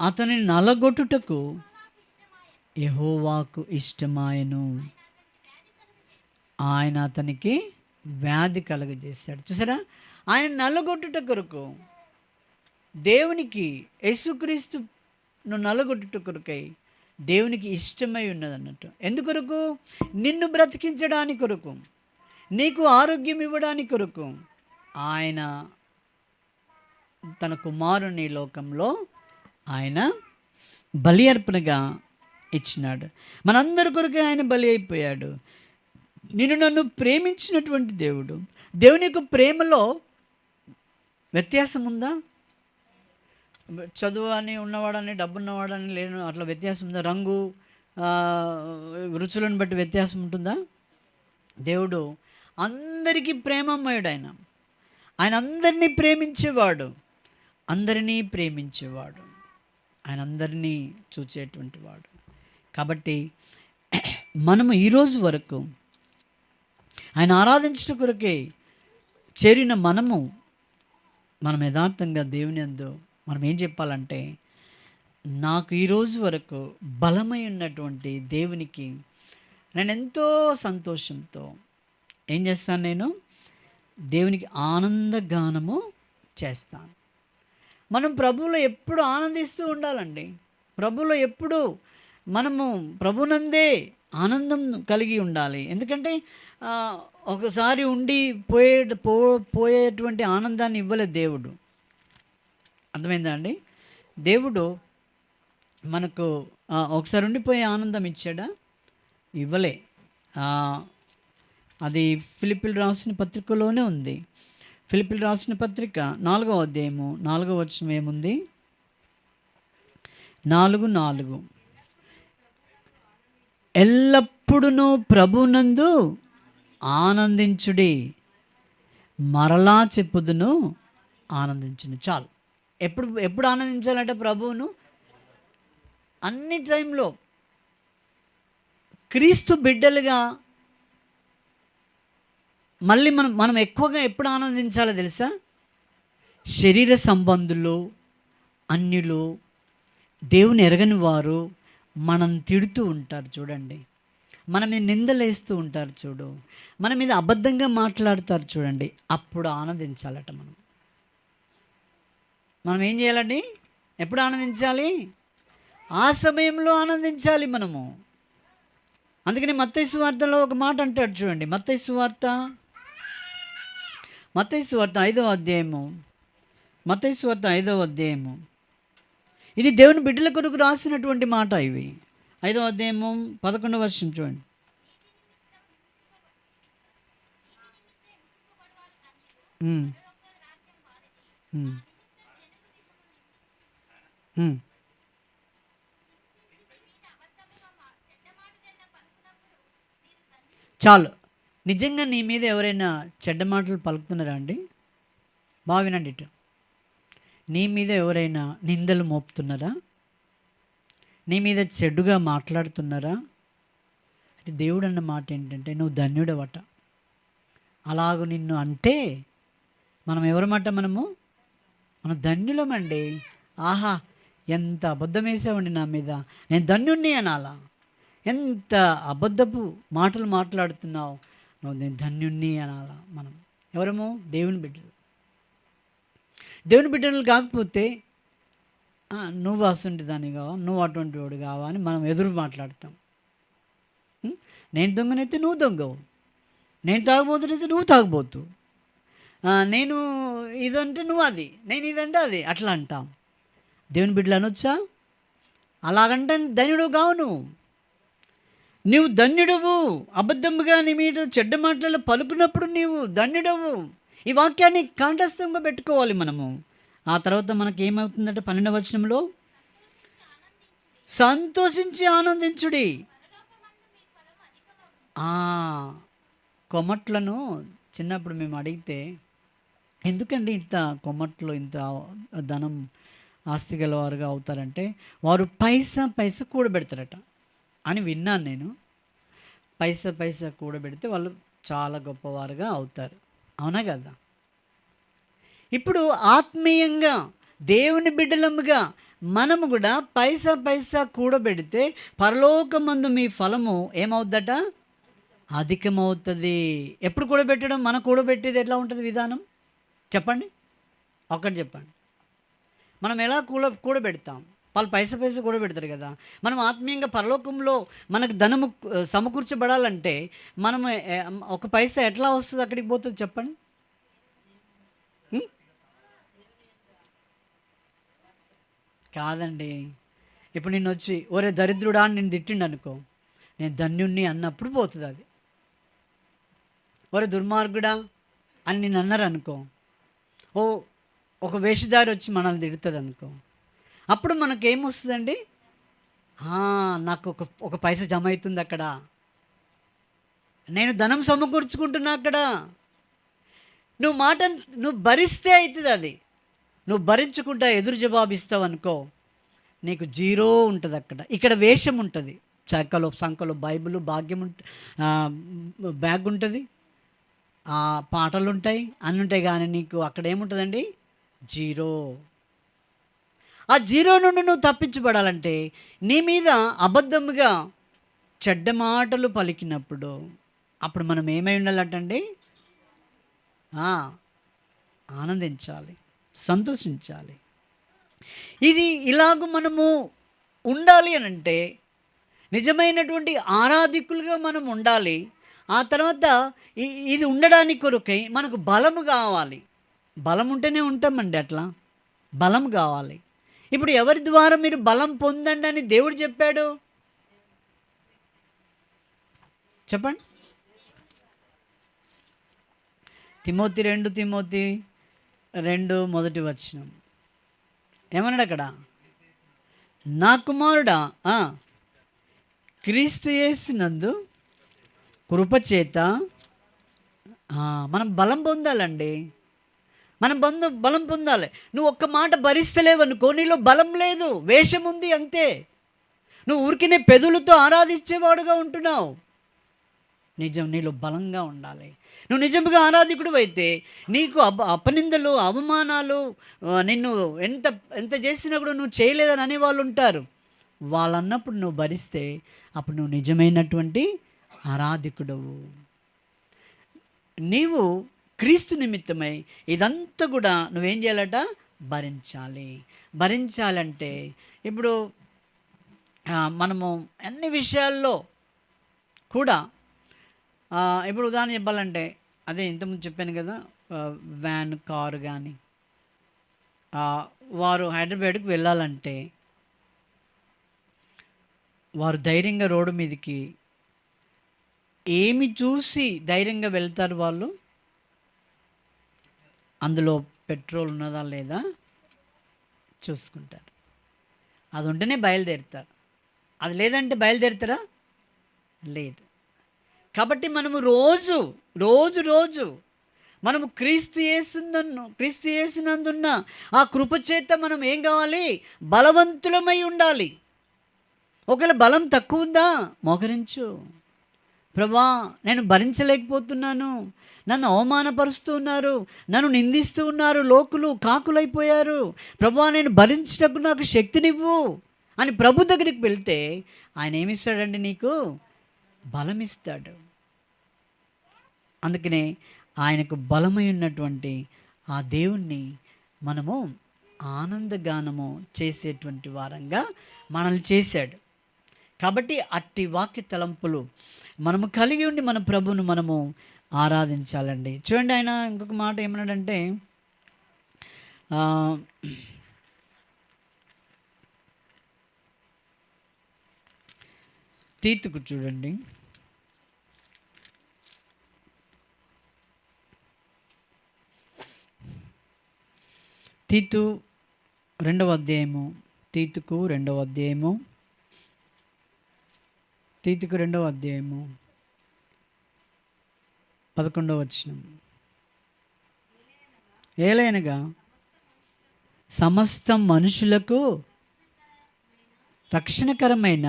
అతనిని నలగొట్టుటకు యెహోవాకు ఇష్టమాయెను, ఆయన అతనికి వ్యాధి కలుగజేశాడు. చూసారా, ఆయన నలగొట్టుట కొరకు దేవునికి, యేసుక్రీస్తును నలగొట్టుట కొరకై దేవునికి ఇష్టమై ఉన్నది అన్నట్టు. ఎందుకొరకు? నిన్ను బ్రతికించడానికి కొరకు, నీకు ఆరోగ్యం ఇవ్వడానికి కొరకు ఆయన తన కుమారుని లోకంలో ఆయన బలి అర్పణగా ఇచ్చినాడు. మనందరి కొరకు ఆయన బలి అయిపోయాడు. నిన్ను నన్ను ప్రేమించినటువంటి దేవుడు. దేవుని యొక్క ప్రేమలో వ్యత్యాసం ఉందా? చదువు అని ఉన్నవాడని, డబ్బు ఉన్నవాడని లేను అట్లా వ్యత్యాసం ఉందా? రంగు రుచులను బట్టి వ్యత్యాసం ఉంటుందా? దేవుడు అందరికీ ప్రేమమయుడు. ఆయన అందరినీ ప్రేమించేవాడు, అందరినీ ప్రేమించేవాడు, ఆయన అందరినీ చూచేటువంటి వాడు. కాబట్టి మనము ఈరోజు వరకు ఆయన ఆరాధించడం కొరకే చేరిన మనం యథార్థంగా దేవుని యందు మనం ఏం చెప్పాలంటే, నాకు ఈరోజు వరకు బలమై ఉన్నటువంటి దేవునికి నేను ఎంతో సంతోషంతో ఏం చేస్తాను? నేను దేవునికి ఆనందగానము చేస్తాను. మనం ప్రభువులో ఎప్పుడు ఆనందిస్తూ ఉండాలండి. ప్రభువులో ఎప్పుడు మనము ప్రభునందే ఆనందం కలిగి ఉండాలి. ఎందుకంటే ఒకసారి ఉండి పోయేటువంటి ఆనందాన్ని ఇవ్వలేదు దేవుడు. అర్థమైందా అండి? దేవుడు మనకు ఒకసారి ఉండిపోయే ఆనందం ఇచ్చాడా? ఇవ్వలే. అది ఫిలిప్పీలు రాసిన పత్రికలోనే ఉంది. ఫిలిప్పీలు రాసిన పత్రిక 4వ అధ్యాయము 4వ వచనం ఏముంది? 4:4 ఎల్లప్పుడూ ప్రభునందు ఆనందించుడి, మరలా చెప్పుదును ఆనందించును. చాలు. ఎప్పుడు ఆనందించాలంటే ప్రభువును అన్ని టైంలో. క్రీస్తు బిడ్డలుగా మళ్ళీ మనం ఎక్కువగా ఎప్పుడు ఆనందించాలో తెలుసా? శరీర సంబంధులు, అన్యులు, దేవుని ఎరగని వారు మనం తిడుతూ ఉంటారు చూడండి, మన మీద నిందలేస్తూ ఉంటారు చూడు, మన మీద అబద్ధంగా మాట్లాడతారు చూడండి, అప్పుడు ఆనందించాలట. మనం ఏం చేయాలండి? ఎప్పుడు ఆనందించాలి? ఆ సమయంలో ఆనందించాలి మనము. అందుకని మత్తయి సువార్తలో ఒక మాట అంటాడు చూడండి. మత్తయి సువార్త 5వ అధ్యాయము. మత్తయి సువార్త 5వ అధ్యాయము. ఇది దేవుని బిడ్డల కొరకు రాసినటువంటి మాట. ఇవి 5వ అధ్యాయము 11వ వచనం చూడండి. చాలు. నిజంగా నీ మీద ఎవరైనా చెడ్డ మాటలు పలుకుతున్నారా అండి? బాగా వినండి. ఇటు నీ మీద ఎవరైనా నిందలు మోపుతున్నారా? నీ మీద చెడుగా మాట్లాడుతున్నారా? అయితే దేవుడు అన్న మాట ఏంటంటే, నువ్వు ధన్యుడవట. అలాగ నిన్ను అంటే మనం ఎవరమాట? మనం ధన్యులమండి. ఆహా, ఎంత అబద్ధం వేసావండి నా మీద, నేను ధన్యుణ్ణి అనాలా? ఎంత అబద్ధపు మాటలు మాట్లాడుతున్నావు, నేను ధన్యుణ్ణి అనాలా? మనం ఎవరము? దేవుని బిడ్డలు. దేవుని బిడ్డలు కాకపోతే నువ్వు అసంటి దాన్ని కావా, నువ్వు అటువంటి వాడు కావా అని మనం ఎదురు మాట్లాడతాం. నేను దొంగనైతే నువ్వు దొంగవు, నేను తాగుబోతునైతే నువ్వు తాగుబోతు, నేను ఇదంటే నువ్వు అది, నేను ఇదంటే అది, అట్లా అంటాం. దేవుని బిడ్డలు అనొచ్చా? అలాగంటే ధన్యుడు కావు నువ్వు ధన్యుడవు. అబద్ధముగా నీ మీద చెడ్డ మాటలలో పలుకున్నప్పుడు నీవు ధన్యుడవు. ఈ వాక్యాన్ని కంఠస్థంగా పెట్టుకోవాలి మనము. ఆ తర్వాత మనకి ఏమవుతుందంటే 12వ వచనంలో సంతోషించి ఆనందించుడి. కొమ్మట్లను చిన్నప్పుడు మేము అడిగితే, ఎందుకండి ఇంత కొమ్మట్లు ఇంత ధనం ఆస్తి గలవారుగా అవుతారంటే, వారు పైసా కూడబెడతారట అని విన్నాను నేను. పైసా కూడబెడితే వాళ్ళు చాలా గొప్పవారుగా అవుతారు. అవునా కదా? ఇప్పుడు ఆత్మీయంగా దేవుని బిడ్డలముగా మనము కూడా పైసా కూడబెడితే పరలోకమందు మీ ఫలము ఏమవుద్దట? అధికమవుతుంది. ఎప్పుడు కూడబెట్టడం? మనం కూడబెట్టేది ఎట్లా ఉంటుంది విధానం చెప్పండి, ఒక్కటి చెప్పండి. మనం ఎలా కూడబెడతాం? వాళ్ళు పైసా కూడబెడతారు కదా. మనం ఆత్మీయంగా పరలోకంలో మనకు ధనము సమకూర్చబడాలంటే మనం ఒక పైసా ఎట్లా వస్తుంది, అక్కడికి పోతుంది చెప్పండి. కాదండి, ఇప్పుడు నిన్ను వచ్చి ఒరే దరిద్రుడా అని నేను తిట్టిండు అనుకో, నేను ధన్యుణ్ణి అన్నప్పుడు పోతుంది అది. ఒరే దుర్మార్గుడా అని నేను అన్నారు అనుకో, ఒక వేషధారి వచ్చి మనల్ని తిడుతుంది అనుకో, అప్పుడు మనకేమొస్తుందండి? నాకు ఒక పైసా జమ అవుతుంది అక్కడ, నేను ధనం సమకూర్చుకుంటున్నా అక్కడ. నువ్వు భరిస్తే అవుతుంది అది. నువ్వు భరించుకుంటా ఎదురు జవాబు ఇస్తావు అనుకో, నీకు జీరో ఉంటుంది అక్కడ. ఇక్కడ వేషం ఉంటుంది, సంకలో బైబిల్ భాగ్యం బ్యాగ్ ఉంటుంది, పాటలు ఉంటాయి, అన్నీ ఉంటాయి, కానీ నీకు అక్కడ ఏముంటుందండి? జీరో. ఆ జీరో నుండి నువ్వు తప్పించబడాలంటే నీ మీద అబద్ధముగా చెడ్డ మాటలు పలికినప్పుడు అప్పుడు మనం ఏమై ఉండాలంటండి? ఆనందించాలి, సంతోషించాలి. ఇది ఇలాగ మనము ఉండాలి అని అంటే నిజమైనటువంటి ఆరాధికులుగా మనం ఉండాలి. ఆ తర్వాత ఇది ఉండడానికి కొరకై మనకు బలము కావాలి. బలం ఉంటేనే ఉంటామండి, అట్లా బలం కావాలి. ఇప్పుడు ఎవరి ద్వారా మీరు బలం పొందండి అని దేవుడు చెప్పాడు చెప్పండి? తిమోతి 2 మొదటి వచనం ఏమన్నాడు అక్కడ? నా కుమారుడా, క్రీస్తు యేసునందు కృపచేత మనం బలం పొందాలండి. మనం బలం పొందాలి. నువ్వు ఒక్క మాట భరిస్తలేవనుకో, నీలో బలం లేదు, వేషం ఉంది అంతే. నువ్వు ఊరికినే పెదవులతో ఆరాధించేవాడుగా ఉంటున్నావు. నీలో బలంగా ఉండాలి. నువ్వు నిజంగా ఆరాధికుడు అయితే నీకు అపనిందలు, అవమానాలు, నిన్ను ఎంత చేసినా కూడా నువ్వు చేయలేదని అనేవాళ్ళు ఉంటారు. వాళ్ళన్నప్పుడు నువ్వు భరిస్తే అప్పుడు నువ్వు నిజమైనటువంటి ఆరాధికుడవు. నీవు క్రీస్తు నిమిత్తమై ఇదంతా కూడా నువ్వేం చేయాలట? భరించాలంటే ఇప్పుడు మనము అన్ని విషయాల్లో కూడా ఇప్పుడు ఉదాహరణ చెప్పాలంటే అదే ఇంతకుముందు చెప్పాను కదా, వ్యాన్, కారు కానీ వారు హైదరాబాద్కి వెళ్ళాలంటే వారు ధైర్యంగా రోడ్డు మీదకి ఏమి చూసి ధైర్యంగా వెళ్తారు? వాళ్ళు అందులో పెట్రోల్ ఉన్నదా లేదా చూసుకుంటారు. అది ఉంటేనే బయలుదేరుతారు. అది లేదంటే బయలుదేరుతారా? లేదు. కాబట్టి మనము రోజు మనము క్రీస్తు యేసునందున్న ఆ కృపచేత మనం ఏం కావాలి? బలవంతులమై ఉండాలి. ఒకవేళ బలం తక్కువ ఉందా? మోకరించు. ప్రభా, నేను భరించలేకపోతున్నాను, నన్ను అవమానపరుస్తూ ఉన్నారు, నన్ను నిందిస్తూ ఉన్నారు, లోకులు కాకులైపోయారు, ప్రభా నేను భరించటకు నాకు శక్తినివ్వు అని ప్రభు దగ్గరికి వెళ్తే ఆయన ఏమిస్తాడండి? నీకు బలం ఇస్తాడు. అందుకనే ఆయనకు బలమై ఉన్నటువంటి ఆ దేవుణ్ణి మనము ఆనందగానము చేసేటువంటి వారంగా మనల్ని చేశాడు. కాబట్టి అట్టి వాక్య తలంపులు మనము కలిగి ఉండి మన ప్రభువును మనము ఆరాధించాలండి. చూడండి, ఆయన ఇంకొక మాట ఏమన్నాడంటే, తీతుకు చూడండి, తీతు 2వ అధ్యాయము, తీతుకు 2వ అధ్యాయము 11వ వచనం. ఏలైనగా సమస్త మనుషులకు రక్షణకరమైన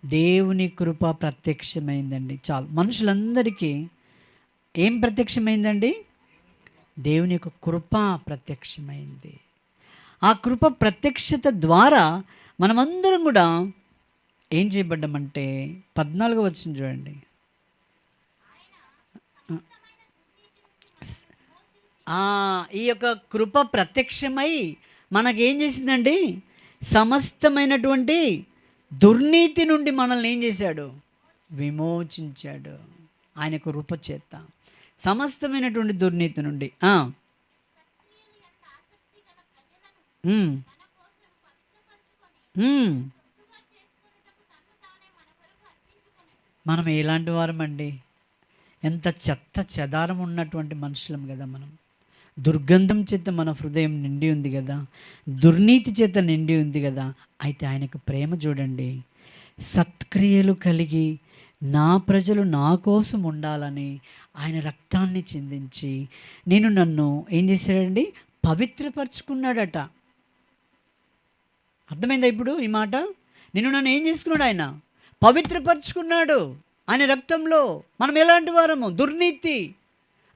దేవుని కృప ప్రత్యక్షమైందండి. చాలు, మనుషులందరికీ ఏం ప్రత్యక్షమైందండి? దేవుని యొక్క కృప ప్రత్యక్షమైంది. ఆ కృప ప్రత్యక్షత ద్వారా మనమందరం కూడా ఏం చేయబడ్డామంటే 14వ వచనం చూడండి. ఈ యొక్క కృప ప్రత్యక్షమై మనకేం చేసిందండి? సమస్తమైనటువంటి దుర్నీతి నుండి మనల్ని ఏం చేశాడు? విమోచించాడు. ఆయన కృప చేత సమస్తమైనటువంటి దుర్నీతి నుండి మనం ఎలాంటి వారమండి? ఎంత చెత్త చెదారం ఉన్నటువంటి మనుషులం కదా మనం. దుర్గంధం చేత మన హృదయం నిండి ఉంది కదా, దుర్నీతి చేత నిండి ఉంది కదా. అయితే ఆయనకు ప్రేమ చూడండి, సత్క్రియలు కలిగి నా ప్రజలు నా కోసం ఉండాలని ఆయన రక్తాన్ని చిందించి నన్ను ఏం చేశాడండి? పవిత్రపరుచుకున్నాడట. అర్థమైందా ఇప్పుడు ఈ మాట? నన్ను ఏం చేసుకున్నాడు? ఆయన పవిత్రపరుచుకున్నాడు ఆయన రక్తంలో. మనం ఎలాంటి వారము? దుర్నీతి,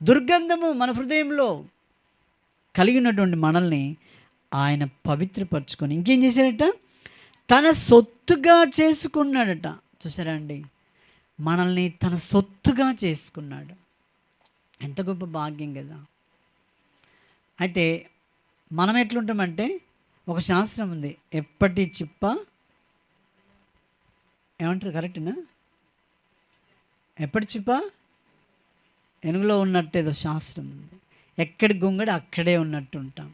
దుర్గంధము మన హృదయంలో కలిగి ఉన్నటువంటి మనల్ని ఆయన పవిత్రపరుచుకొని ఇంకేం చేశాడట? తన సొత్తుగా చేసుకున్నాడట. చూసారా అండి, మనల్ని తన సొత్తుగా చేసుకున్నాడు. ఎంత గొప్ప భాగ్యం కదా. అయితే మనం ఎట్లుంటామంటే, ఒక శాస్త్రం ఉంది, ఎప్పటి చిప్ప ఏమంటారు కరెక్ట్నా? ఎప్పటి చిప్ప ఎనుగులో ఉన్నట్టు ఏదో శాస్త్రం ఉంది. ఎక్కడి గొంగడి అక్కడే ఉన్నట్టు ఉంటాం.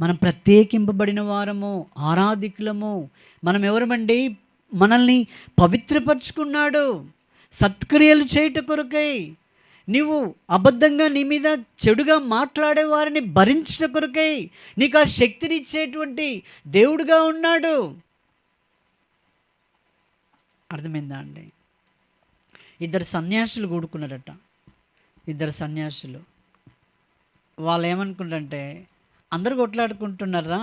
మనం ప్రత్యేకింపబడిన వారము, ఆరాధికులము. మనం ఎవరమండి? మనల్ని పవిత్రపరుచుకున్నాడు సత్క్రియలు చేయుట కొరకై. నీవు అబద్ధంగా నీ మీద చెడుగా మాట్లాడే వారిని భరించుట కొరకై నీకు ఆ శక్తినిచ్చేటువంటి దేవుడుగా ఉన్నాడు. అర్థమైందా అండి? ఇద్దరు సన్యాసులు కూడుకున్నారట. ఇద్దరు సన్యాసులు. వాళ్ళు ఏమనుకుంటారంటే, అందరూ కొట్లాడుకుంటున్నారా,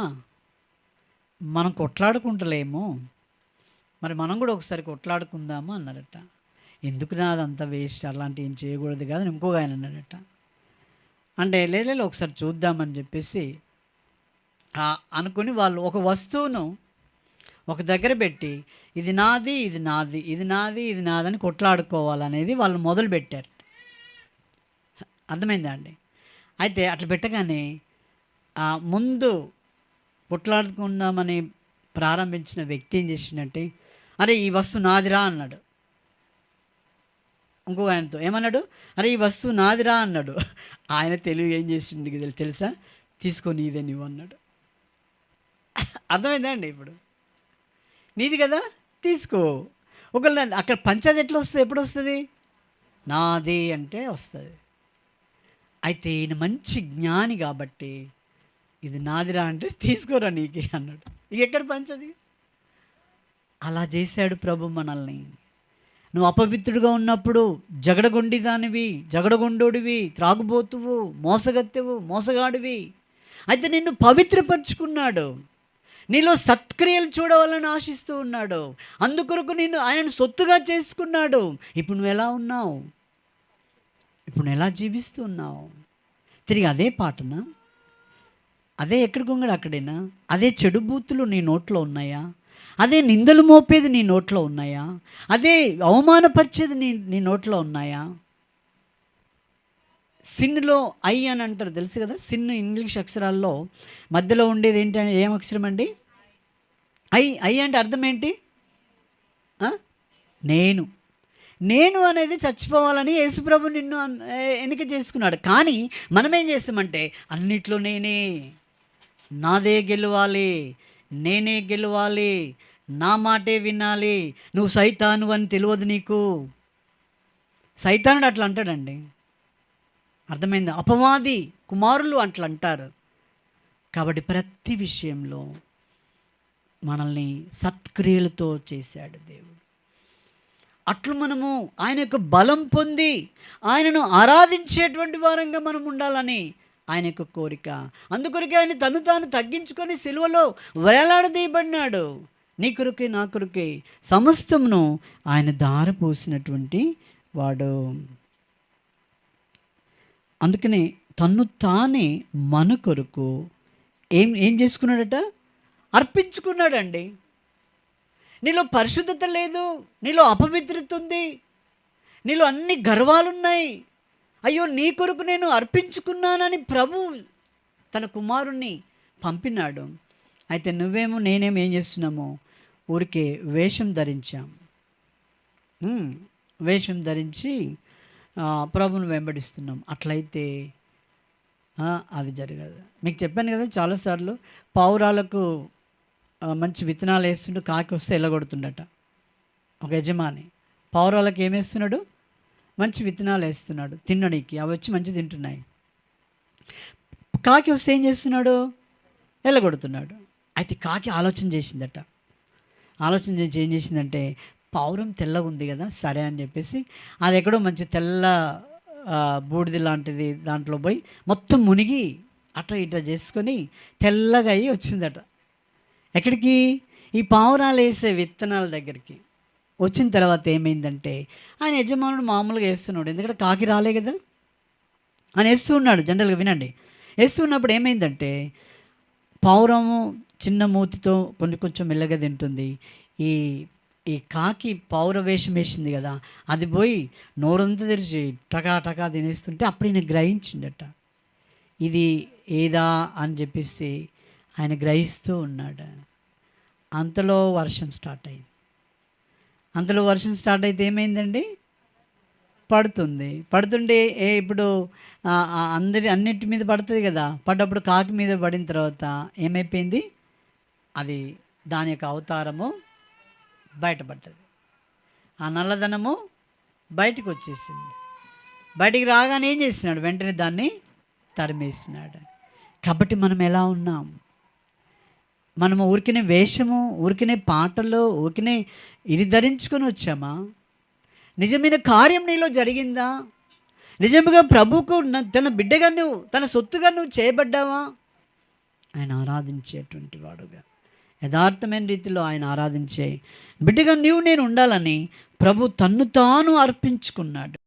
మనం కొట్లాడుకుంటలేము, మరి మనం కూడా ఒకసారి కొట్లాడుకుందాము అన్నారట. ఎందుకు అదంతా వేస్ట్, అలాంటివి ఏం చేయకూడదు కాదు ఇంకొక ఆయన అన్నాడట. అంటే లేదు ఒకసారి చూద్దామని చెప్పేసి అనుకుని వాళ్ళు ఒక వస్తువును ఒక దగ్గర పెట్టి ఇది నాది, ఇది నాది, ఇది నాది, ఇది నాదని కొట్లాడుకోవాలనేది వాళ్ళు మొదలుపెట్టారు. అర్థమైందా అండి? అయితే అట్లా పెట్టగానే ముందు కొట్లాడుకుందామని ప్రారంభించిన వ్యక్తి ఏం చేసినట్టే, అరే ఈ వస్తువు నాదిరా అన్నాడు. ఇంకో ఆయనతో ఏమన్నాడు? అరే ఈ వస్తువు నాదిరా అన్నాడు. ఆయన తెలివి ఏం చేసిండు తెలుసా? తీసుకొని ఇదే నువ్వు అన్నాడు. అర్థమైందా అండి? ఇప్పుడు నీది కదా, తీసుకో. ఒకవేళ అక్కడ పంచాయతీ ఎట్లా వస్తుంది? ఎప్పుడు వస్తుంది? నాది అంటే వస్తుంది. అయితే ఈయన మంచి జ్ఞాని కాబట్టి ఇది నాదిరా అంటే తీసుకోరా నీకే అన్నాడు. ఇక ఎక్కడ పంచది? అలా చేశాడు ప్రభు మనల్ని. నువ్వు అపవిత్రుడుగా ఉన్నప్పుడు జగడగొండిదానివి, జగడగొండోడివి, త్రాగుబోతువు, మోసగత్తెవు, మోసగాడివి. అయితే నిన్ను పవిత్రపరుచుకున్నాడు. నీలో సత్క్రియలు చూడవాలని ఆశిస్తూ ఉన్నాడు. అందుకొరకు నిన్ను ఆయనను సొత్తుగా చేసుకున్నాడు. ఇప్పుడు నువ్వు ఎలా ఉన్నావు? ఇప్పుడు నువ్వు ఎలా జీవిస్తూ ఉన్నావు? తిరిగి అదే పాటనా? అదే ఎక్కడి గొంగడు అక్కడేనా? అదే చెడు బూతులు నీ నోట్లో ఉన్నాయా? అదే నిందలు మోపేది నీ నోట్లో ఉన్నాయా? అదే అవమానపరిచేది నీ నోట్లో ఉన్నాయా? సిన్లో ఐ అని అంటారు, తెలుసు కదా. సిన్ ఇంగ్లీష్ అక్షరాల్లో మధ్యలో ఉండేది ఏంటి, ఏం అక్షరం అండి? ఐ. ఐ అంటే అర్థం ఏంటి? నేను. నేను అనేది చచ్చిపోవాలని యేసుప్రభు నిన్ను ఎన్నిక చేసుకున్నాడు. కానీ మనం ఏం చేస్తామంటే అన్నిట్లో నేనే, నాదే గెలవాలి, నేనే గెలవాలి, నా మాటే వినాలి, నువ్వు సైతాను అని తెలియదు నీకు. సైతానుడు అట్లా అంటాడండి, అర్థమైందా? అపవాది కుమారులు అట్లా అంటారు. కాబట్టి ప్రతి విషయంలో మనల్ని సత్క్రియలతో చేశాడు దేవుడు. అట్లు మనము ఆయన యొక్క బలం పొంది ఆయనను ఆరాధించేటువంటి వారంగా మనం ఉండాలని ఆయన యొక్క కోరిక. అందుకొరకే ఆయన తను తాను తగ్గించుకొని సిలువలో వేలాడదీయబడినాడు. నీ కొరకే నా కొరకే సమస్తమును ఆయన ధారపోసినటువంటి వాడు. అందుకనే తన్ను తానే మన కొరకు ఏం ఏం చేసుకున్నాడట? అర్పించుకున్నాడండి. నీలో పరిశుద్ధత లేదు, నీలో అపవిత్రత ఉంది, నీలో అన్ని గర్వాలున్నాయి. అయ్యో, నీ కొరకు నేను అర్పించుకున్నానని ప్రభు తన కుమారుణ్ణి పంపినాడు. అయితే నువ్వేమో నేనేమో ఏం చేస్తున్నామో ఊరికే వేషం ధరించాం. వేషం ధరించి ప్రభువును వెంబడిస్తున్నాం. అట్లయితే అది జరగదు. మీకు చెప్పాను కదా చాలాసార్లు, పావురాలకు మంచి విత్తనాలు వేస్తుంటే కాకి వస్తే ఎల్లగొడుతుండట ఒక యజమాని. పావురాలకు ఏమేస్తున్నాడు? మంచి విత్తనాలు వేస్తున్నాడు తినడానికి, అవి వచ్చి మంచి తింటున్నాయి. కాకి వస్తే ఏం చేస్తున్నాడు? ఎల్లగొడుతున్నాడు. అయితే కాకి ఆలోచన చేసిందట. ఆలోచన చేసి ఏం చేసిందంటే, పావురం తెల్లగా ఉంది కదా, సరే అని చెప్పేసి అది ఎక్కడో మంచి తెల్ల బూడిది లాంటిది దాంట్లో పోయి మొత్తం మునిగి అట్లా ఇట్లా చేసుకొని తెల్లగా అయ్యి వచ్చిందట. ఎక్కడికి? ఈ పావురాలు వేసే విత్తనాల దగ్గరికి. వచ్చిన తర్వాత ఏమైందంటే, ఆయన యజమానుడు మామూలుగా వేస్తున్నాడు, ఎందుకంటే కాకి రాలే కదా, ఆయన వేస్తూ ఉన్నాడు. జనరల్గా వినండి, వేస్తూ ఉన్నప్పుడు ఏమైందంటే, పావురము చిన్న మూతితో కొంచెం మెల్లగా తింటుంది. ఈ కాకి పౌర వేషం వేసింది కదా, అది పోయి నోరంతా తెరిచి టకా టకా తినేస్తుంటే అప్పుడు ఈయన గ్రహించిండట, ఇది ఏదా అని చెప్పేసి ఆయన గ్రహిస్తూ ఉన్నాడు. అంతలో వర్షం స్టార్ట్ అయింది. అంతలో వర్షం స్టార్ట్ అయితే ఏమైందండి? పడుతుండే ఇప్పుడు అన్నిటి మీద పడుతుంది కదా. పడ్డప్పుడు కాకి మీద పడిన తర్వాత ఏమైపోయింది? అది దాని యొక్క అవతారము బయటపడ్డది. ఆ నల్లధనము బయటకు వచ్చేసింది. బయటికి రాగానే ఏం చేసినాడు? వెంటనే దాన్ని తరిమేసినాడు. కాబట్టి మనం ఎలా ఉన్నాం? మనము ఊరికనే వేషము, ఊరికనే పాటలు, ఊరికనే ఇది ధరించుకొని వచ్చామా? నిజమైన కార్యం నీలో జరిగిందా? నిజంగా ప్రభువుకు తన బిడ్డగా నువ్వు, తన సొత్తుగా నువ్వు చేయబడ్డావా? ఆయన ఆరాధించేటువంటి వాడుగా, యథార్థమైన రీతిలో ఆయన ఆరాధించే బిడ్డగా నీవు నేను ఉండాలని ప్రభు తన్ను తాను అర్పించుకున్నాడు.